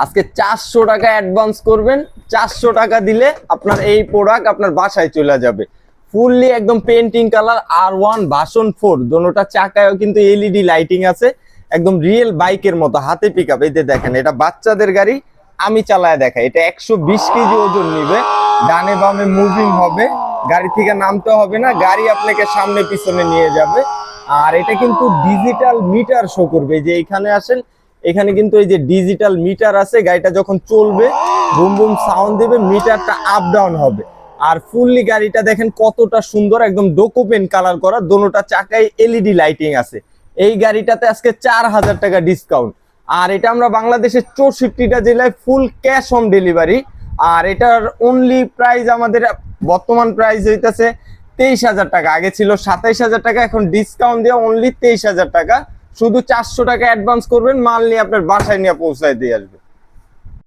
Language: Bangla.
আজকে 400 টাকা অ্যাডভান্স করবেন, 400 টাকা দিলে আপনার এই প্রোডাক্ট আপনার বাসায় চলে যাবে। ফুললি একদম পেন্টিং কালার R1 ভার্সন 4, দোনোটা চাকায়ও কিন্তু এলইডি লাইটিং আছে, একদম রিয়েল বাইকের মতো হাতে পিকআপ। এই যে দেখেন, এটা বাচ্চাদের গাড়ি, আমি চালায় দেখাই। এটা 120 কেজি ওজন নিবে, ডানে বামে মুভিং হবে, গাড়ি থেকে নামতে হবে না, গাড়ি আপনাকে সামনে পিছনে নিয়ে যাবে। আর এটা কিন্তু ডিজিটাল মিটার শো করবে। যে এখানে আসেন, এখানে কিন্তু এই যে ডিজিটাল মিটার আছে, গাড়িটা যখন চলবে বুম বুম সাউন্ড দেবে, মিটারটা আপ ডাউন হবে। আর ফুললি গাড়িটা দেখেন কতটা সুন্দর, একদম ডোকোপেন কালার করা, দোনোটা চাকায় এলইডি লাইটিং আছে। এই গাড়িটাতে আজকে 4000 টাকা ডিসকাউন্ট। আর এটা আমরা বাংলাদেশের 64টা জেলায় ফুল ক্যাশ অন ডেলিভারি। আর এটার অনলি প্রাইস আমাদের বর্তমান প্রাইস হইতেছে 23,000 টাকা। আগে ছিল 27,000 টাকা, এখন ডিসকাউন্ট দিয়ে অনলি 23,000 টাকা। শুধু 400 টাকা অ্যাডভান্স করবেন, মাল নিয়ে আপনার বাসায় নিয়ে পৌঁছায় দিয়ে আসবে।